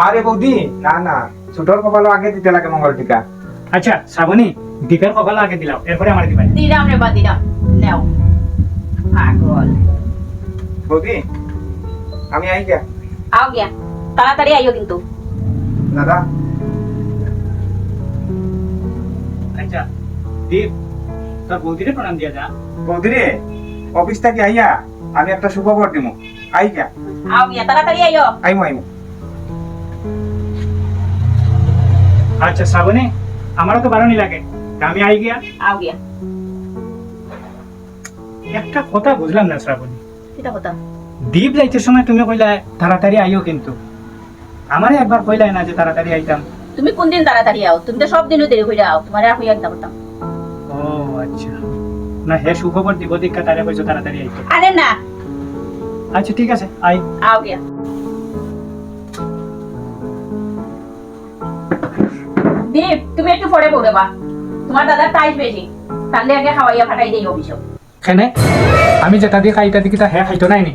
আরে বৌদি না না, ছোটর কপালও আগে দিতে লাগে মঙ্গল টিকা। আচ্ছা শ্রাবণী, দীপের কপাল আগে দিলাম, এরপরে আমার দিবাই। দিলাম রে বা দিলাম, নেও পাগল। বৌদি আমি আই গিয়া। আও গিয়া, তাড়াতাড়ি আইও কিন্তু। দাদা আচ্ছা দীপ, তোর বৌদিরে প্রণাম দিয়া যা। বৌদি রে, অফিস থেকে আইয়া আমি একটা সুখবর দিব। আই গিয়া। আও গিয়া, তাড়াতাড়ি আইও। আইমু আইমু। আচ্ছা শ্রাবণী, আমারও তো বারণই লাগে, আমি আই গিয়া। আও গিয়া। একটা কথা বুঝলাম না শ্রাবণী, কিটা কথা? দীপ যাইতে সময় তুমি কইলা তাড়াতাড়ি আইও, কিন্তু আমারে একবার কইলাই না যে তাড়াতাড়ি আইতাম। তুমি কোন দিন তাড়াতাড়ি আও? তুমি তো সব দিনও দেরি কইরা আও, তোমারে আর হইয়া দিতাম। ও আচ্ছা, না হে সুখবর দিব দীক্ষা, তারে কইছো তাড়াতাড়ি আইতো। আরে না, আচ্ছা ঠিক আছে, আই। আও গিয়া। দীপ, তুমি একটু পরে পড়বা, তোমার দাদার টাইস বেশি, তাহলে আগে খাওয়াইয়া ফাটাই দেই অভিযোগ। কেনে আমি যেটা দিয়ে খাই, এটা দিয়ে কি তা হে খাইতো নাই নি?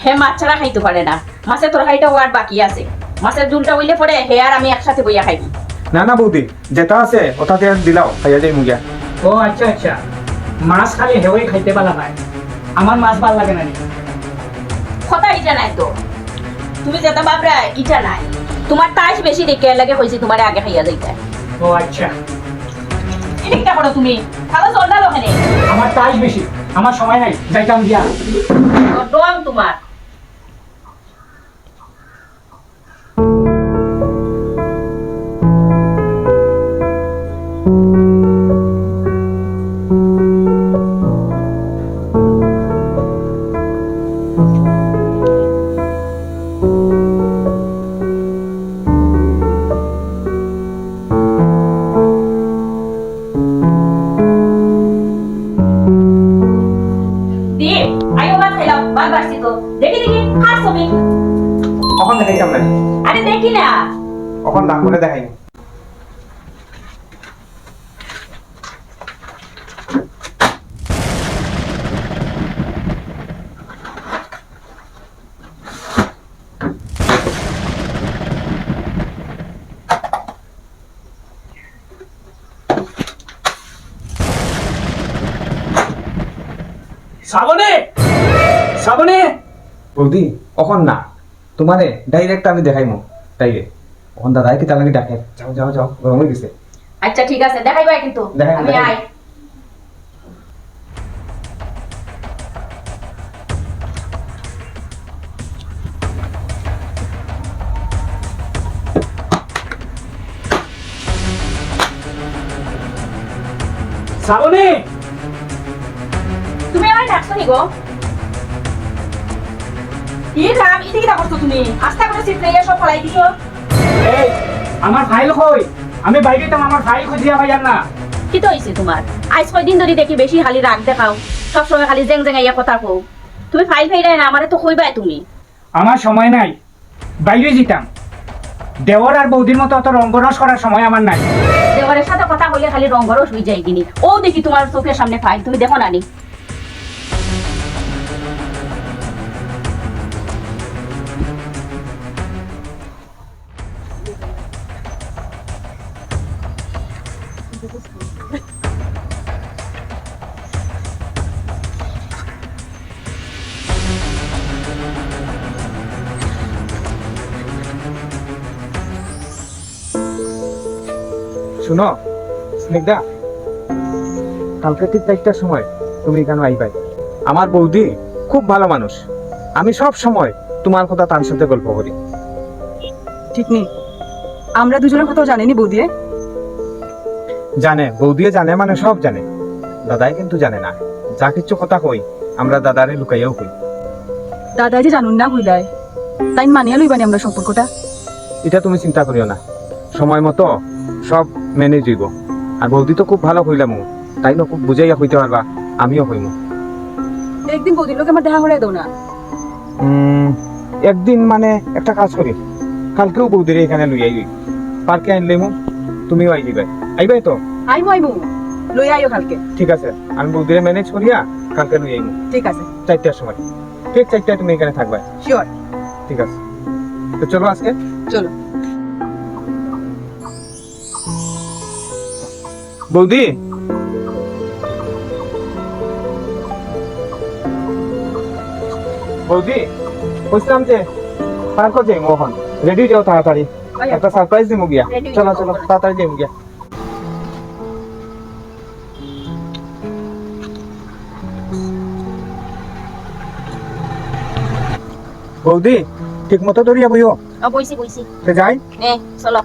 হে মাছ ছাড়া খাইতে পারে না, মাছের তরকারিটা হওয়ার বাকি আছে, মাছের ঝুলটা হইলে পরে হে আর আমি একসাথে বইয়া খাইবি। না না বৌদি, যেটা আছে ওটা দিয়ে দিলাও, খাইয়া যাই মুগিয়া। ও আচ্ছা আচ্ছা, মাছ খালি হেওই খাইতে পালা নাই, আমার মাছ ভাল লাগে না নি? কথা ইটা নাই তো, তুমি যেটা বাবরা ইটা নাই, তোমার টাইস বেশি দেখে লাগে হয়েছে তোমার আগে খাইয়া যাইতে। ও আচ্ছা, এটা কিটা করো তুমি? খালো জলটা লোখানে আমার টাইস বেশি, আমার সময় নাই, যাইতাম দিয়া। ডং তোমার। দীপ, আয়ো ভাত খাইলাম, ভাত বাড়ছি তো, দেখি দেখি কার ছবি? কখন দেখাইতাম না? আরে দেখি না। কখন দাম করে দেখাই। শ্রাবণী, শ্রাবণী, বৌদি কখন না, তোমারে ডাইরেক্ট আমি দেখাইমু ডাইরেক্ট। কখন দাদাই কি তার লাগে ডাকে, যাও যাও যাও, গরম হয়ে গেছে। আচ্ছা ঠিক আছে, দেখাইবা কিন্তু। দেখাইবো, আমি দেখাইবো। আই। শ্রাবণী, তুমি আমার ডাকছো নি গো? এই রাম, ইতি কি করছো তুমি? আস্তে করে সিট লইয়া সব ফলাই দিছো। এই আমার ফাইল কই? আমি বাইরে তো আমার ফাইল খুঁজিয়া পাইয়ার না। কি তো হইছে তোমার? আজ কয়দিন ধরে দেখি বেশি খালি রাগ দেখাও, সব সময় খালি জেং জেং আইয়া কথা কও। তুমি ফাইল ফাইলাই না, আমারে তো কইবাই তুমি। আমার সময় নাই, বাইরে যেতাম। দেওয়ার আর বৌদির মতো অত রঙ্গরস করার সময় আমার নাই। দেওয়ারের সাথে কথা কইলে খালি রঙ্গরস হই যায় কিনি। ও দেখি তোমার চোখের সামনে ফাইল, তুমি দেখো না নি? শুনো স্নিগ্ধা, কালকে ঠিক 4টার সময় তুমি এখানে আইবাই। আমার বৌদি খুব ভালো মানুষ, আমি সব সময় তোমার কথা তার সাথে গল্প করি। ঠিক নেই, আমরা দুজনের কথাও জানিনি বৌদিয়ে। জানে, বৌদিও জানে, মানে সব জানে। দাদাই কিন্তু জানে না। যা কিছু কথা কই আমরা দাদারে লুকাইয়াও কই। দাদাই যে জানুন না বুঝলায়, তাই মানিয়া লইবানি আমরা সম্পর্কটা। এটা তুমি চিন্তা করিও না, সময় মতো সব মেনে যাইব। আর বৌদি তো খুব ভালো হইলাম, তাই না খুব বুঝাইয়া হইতে পারবা, আমিও হইমু। একদিন বৌদির লোক আমার দেখা হলে দাও না। একদিন মানে একটা কাজ করি, কালকেও বৌদিরে এখানে লই আইবি, পার্কে আনলেমু, তুমিও আইবাই। আইবাই তো? আইমু আইমু, লই আইও কালকে। ঠিক আছে, আমি বৌদিরে ম্যানেজ করিয়া কালকে লই আইমু। ঠিক আছে, 4টার সময়, ঠিক 4টায় তুমি এখানে থাকবা। শিওর। ঠিক আছে। তো চলো আজকে। চলো। বৌদি, বৌদি, বুঝলাম যে পার্ক যাই মোহন, রেডি যাও তাড়াতাড়ি, একটা সারপ্রাইজ দিমু গিয়া। Ready চলো হইয়া। চলো তাড়াতাড়ি দিমু গিয়া। বৌদি, ঠিক মতো দৌড়িয়া বইও, বইছি বইছি। তে যাই। চলো।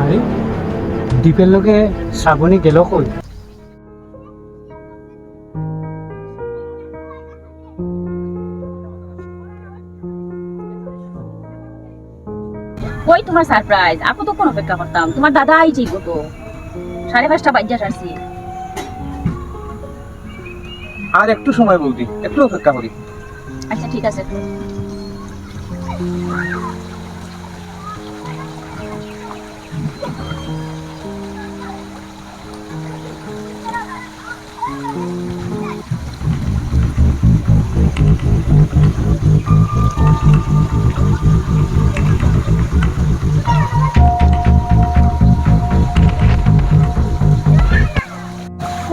আরে দ্বীপের লোকে শ্রাবণী গেল কই? ওই তোমার সারপ্রাইজ, আপু তো কোন অপেক্ষা করতাম, তোমার দাদা আই যাইব তো 5:30 বাজ্যা আসছি। আর একটু সময় বৌদি, একটু অপেক্ষা করি। আচ্ছা ঠিক আছে।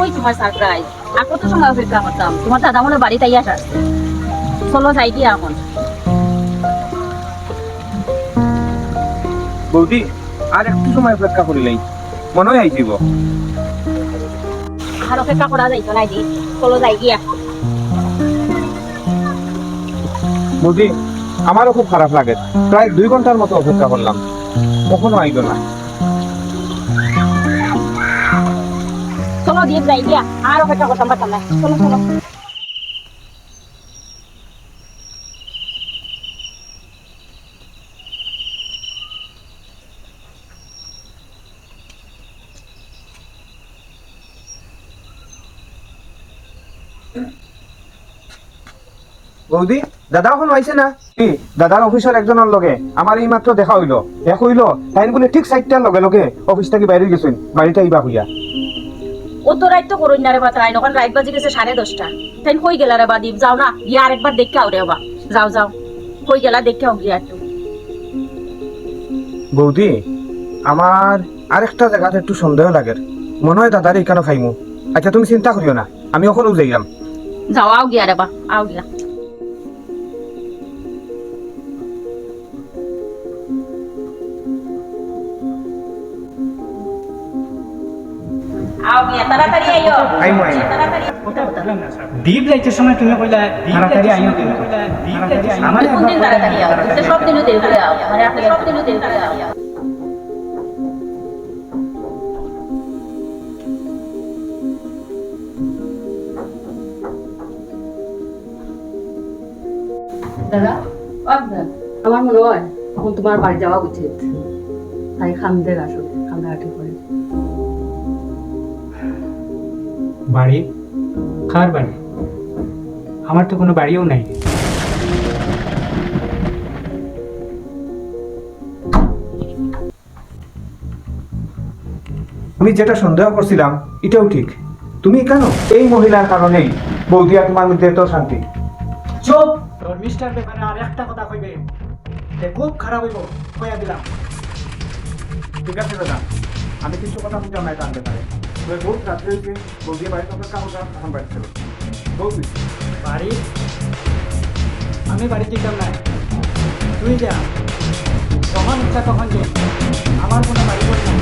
ওই তোমার সারপ্রাইজ, আর কত সময় অপেক্ষা করতাম, তোমার দাদা মনে হয় বাড়িতে আসছে। চলো যাই গিয়া এখন। বৌদি, আর একটু সময় অপেক্ষা করিলেই মনে হয় আইজিব। আর অপেক্ষা করা যাইতো না দি, চলো যাই গিয়া। বৌদি, আমারও খুব খারাপ লাগে, প্রায় 2 ঘন্টার মতো অপেক্ষা করলাম, কখনো আইল না। চলো দিয়ে যাই গিয়া, আর অপেক্ষা করতাম পারতাম না, চলো চলো। বৌদি, দাদা এখন আইছে না? কি দাদার অফিসের একজনের লগে আমার এই মাত্র দেখা হইলো, তাই বলে ঠিক 4টার লগে লগে অফিস থেকে বাইরে গেছেন, বাড়িতে আইবা হইয়া। ও তো রাইত তো করুন না রে বা, তাই নখন রাইত বাজে গেছে 10:30। তাই কই গেলা রে বা দীপ, যাও না গিয়া আরেকবার দেখে আও রে বা, যাও যাও, কই গেলা দেখে আও গিয়া একটু। বৌদি, আমার আরেকটা জায়গাতে একটু সন্দেহ লাগে, মনে হয় দাদার এখানে খাইমু। আচ্ছা তুমি চিন্তা করিও না, আমি ওখানেও যাইলাম। যাও আও গিয়া রে বা, আও গিয়া। আও গিয়া, তাড়াতাড়ি আইও। আইমু, আইমু। তাড়াতাড়ি। দ্বীপ যাইতের সময় তুমি কইলা তাড়াতাড়ি আইও কিন্তু। আমার কোন দিন তাড়াতাড়ি আও? তুমি তো সব দিনও দেরি করে আও, মানে আপনি সব দিনও দেরি করে আও। দাদা, আমার মনে হয় এখন তোমার বাড়ি যাওয়া উচিত। তাই খামদের আসলে খামদাহাটি করে বাড়ি? কার বাড়ি? আমার তো কোনো বাড়িও নাই। আমি যেটা সন্দেহ করছিলাম এটাও ঠিক। তুমি কেন এই মহিলার কারণেই বৌদি আর তোমার মধ্যে এত শান্তি? চুপ! তোর মিস্টার ব্যাপারে আর একটা কথা কইবে, তে খুব খারাপ হইব, কইয়া দিলাম। ঠিক আছে দাদা, আমি কিছু কথা বুঝে আমার জানতে পারে। বহুত রাত্রে হয়েছে, বৌদি বাড়িতে অপেক্ষা করলাম, এখন বাড়ি ছিল বৌদি। বাড়ি? আমি বাড়ি যেতাম না, তুই যা, যখন ইচ্ছা তখন যে, আমার কোনো বাড়ি করি না।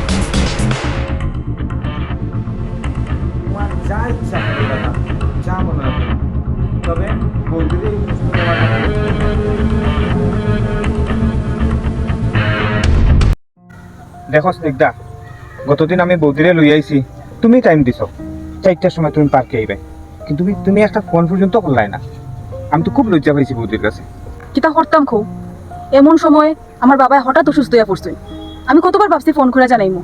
তোমার যা ইচ্ছা করে দাদা, যা মনে রাখো, তবে বৌদির এই প্রশ্ন দেওয়ার আগে দেখো স্নিগ্ধা, গতদিন আমি বৌদিরে লই আইছি, তুমি টাইম দিছো 4টার সময় তুমি পার্কে আইবে, কিন্তু তুমি একটা ফোন পর্যন্ত করলাই না। আমি তো খুব লজ্জা পাইছি বৌদির কাছে। কিতা করতাম খুব, এমন সময় আমার বাবা হঠাৎ অসুস্থ হয়ে পড়ছে। আমি কতবার ভাবছি ফোন করে জানাইমু,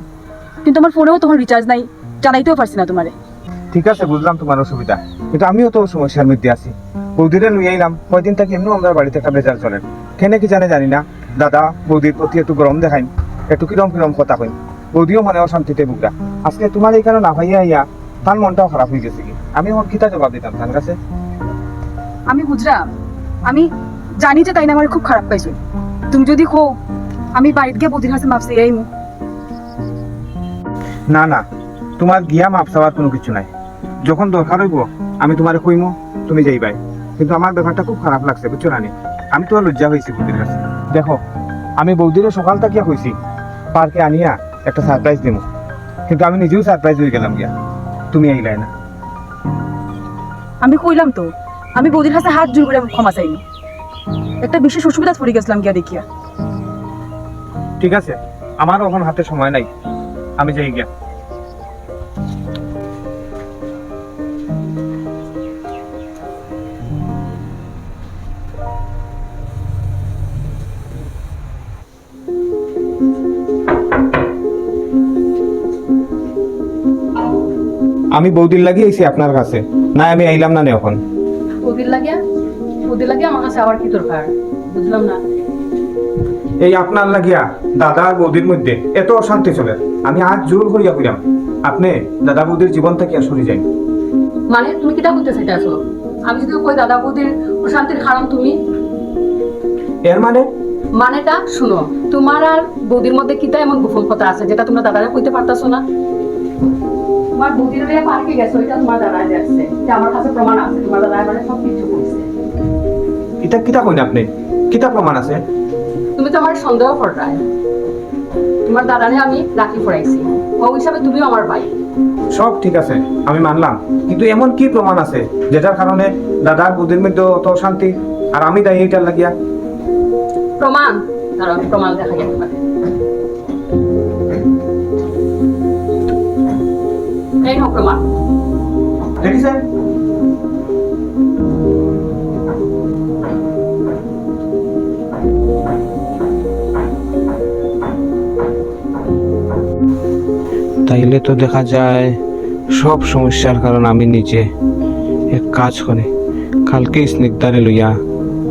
কিন্তু আমার ফোনেও তখন রিচার্জ নাই, জানাইতেও পারছি না তোমারে। ঠিক আছে, বুঝলাম তোমার অসুবিধা, কিন্তু আমিও তো সমস্যার মধ্যে আছি। বৌদিরে লই আইলাম, কয়দিন থেকে এমনি আমরা বাড়িতে একটা বেজার চলেন, কেনে কি জানি না, দাদা বৌদির প্রতি একটু গরম দেখাইন, একটু কিরম কিরম কথা কইন, বৌদিও মনে অশান্তিতে বুকরা। আজকে তোমার এইখানে না ভাইয়া আইয়া তার মনটাও খারাপ হয়ে গেছে কি আমি ওর কিতা জবাব দিতাম তার কাছে? আমি বুঝলাম, আমি জানি যে তাই না আমার খুব খারাপ পাইছো। তুমি যদি খো আমি বাড়িতে গিয়ে বৌদির কাছে মাপছি এই না না, তোমার গিয়া মাপ চাওয়ার কোনো কিছু নাই। যখন দরকার হইব আমি তোমারে কইমো, তুমি যাইবাই। কিন্তু আমার ব্যাপারটা খুব খারাপ লাগছে, বুঝছো রানী? আমি তো লজ্জা হয়েছি বৌদির কাছে। দেখো, আমি বৌদিরে সকাল থাকিয়া কইছি পার্কে আনিয়া একটা সারপ্রাইজ দিব, কিন্তু আমি নিজেও সারপ্রাইজ হয়ে গেলাম গিয়া, তুমি আইলাই না। আমি কইলাম তো আমি বৌদির কাছে হাত জোর করে ক্ষমা চাইনি। একটা বিশেষ অসুবিধা পড়ে গেছিলাম গিয়া দেখিয়া। ঠিক আছে, আমার এখন হাতে সময় নাই, আমি যাই গিয়া। আমি বৌদির লাগি আইছি আপনার কাছে, না আমি আইলাম না এখন। ওদের লাগে আমার কাছে আবার কি দরকার বুঝলাম না। এই আপনার লাগিয়া দাদা আর বৌদির মধ্যে এত অশান্তি চলে, আমি আজ জোর করিয়া কইলাম আপনি দাদা বৌদির জীবন থেকে সরে যাই। মানে তুমি কিটা করতে চাইতেছো? আমি যদি কই দাদা বৌদির অশান্তির কারণ তুমি, এর মানে মানেটা শুনো। তোমার আর বৌদির মধ্যে কিটা এমন গোপন কথা আছে যেটা তোমরা দাদারা কইতে পারতাছো না? তোমার বৌদির মেয়ে পার্কে গেছে, ওইটা তোমার দাদা যাচ্ছে, যে আমার কাছে প্রমাণ আছে। তোমার দাদা মানে সব কিছু করছে। কিতা কিতা কইন আপনি? কিতা প্রমাণ আছে? তুমি তো আমার সন্দেহ করায়। তোমার দাদারে আমি রাখি পড়াইছি, ও হিসাবে তুমিও আমার ভাই। সব ঠিক আছে, আমি মানলাম, কিন্তু এমন কি প্রমাণ আছে যেটার কারণে দাদা আর বৌদির মধ্যে অত অশান্তি আর আমি দায়ী এটার লাগিয়া? প্রমাণ? আর আমি প্রমাণ দেখা যেতে পারে। এই হোক প্রমাণ। দেখিছেন? তাইলে তো দেখা যায় সব সমস্যার কারণ আমি নিজে। এক কাজ করে কালকে স্নিগ্ধারে লইয়া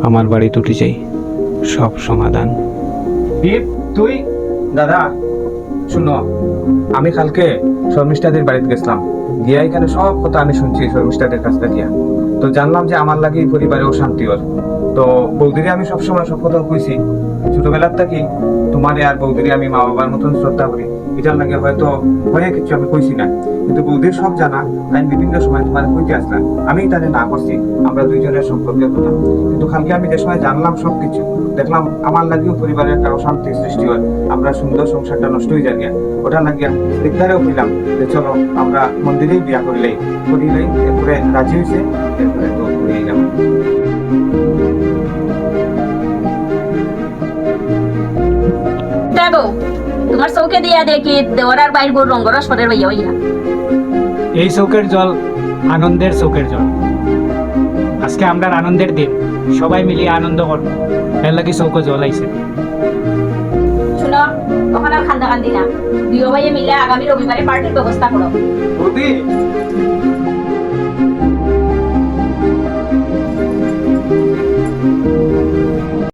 আমার বাড়ি উঠে যাই, সব সমাধান। দীপ, তুই দাদা শুনো, আমি কালকে শর্মিষ্ঠাদের বাড়িতে গেছিলাম, গিয়া এখানে সব কথা আমি শুনছি শর্মিষ্ঠাদের কাছ থেকে। তো জানলাম যে আমার লাগে এই পরিবারে অশান্তি ওর। তো বৌদিরে আমি সবসময় সব কথা কইছি, ছোটবেলার থেকে তোমারে আর বৌদিরে আমি মা বাবার মতন শ্রদ্ধা করি, এটার লাগে হয়তো হয়ে কিছু আমি কইছি না। কিন্তু বৌদির সব জানা, আমি বিভিন্ন সময় তোমার কইতে আসলাম, আমি তাদের না করছি, আমরা দুইজনের সম্পর্কের কথা। কিন্তু কালকে আমি যে সময় জানলাম সবকিছু, দেখলাম আমার লাগিও পরিবারের একটা অশান্তি সৃষ্টি হয়, আমরা সুন্দর সংসারটা নষ্ট হয়ে যায়। ওটা লাগিয়া দিকদারেও কইলাম যে চলো আমরা মন্দিরেই বিয়া করিলেই, এরপরে রাজি হয়েছে, এরপরে তো হয়েই গেল। দেখো তোমার চৌকে দিয়া দেখি দেওয়ার আর বাইর গরু রঙ্গরস করে হইয়া হইয়া। এই চৌকের জল আনন্দের চৌকের জল। আজকে আমরা আনন্দের দিন, সবাই মিলিয়ে আনন্দ করবো, এর লাগি চৌকে জল আইছে। শুনো, তখন আর খান্দা কান্দি না, দুই ভাইয়ে মিলে আগামী রবিবারে পার্টির ব্যবস্থা করো। বৌদি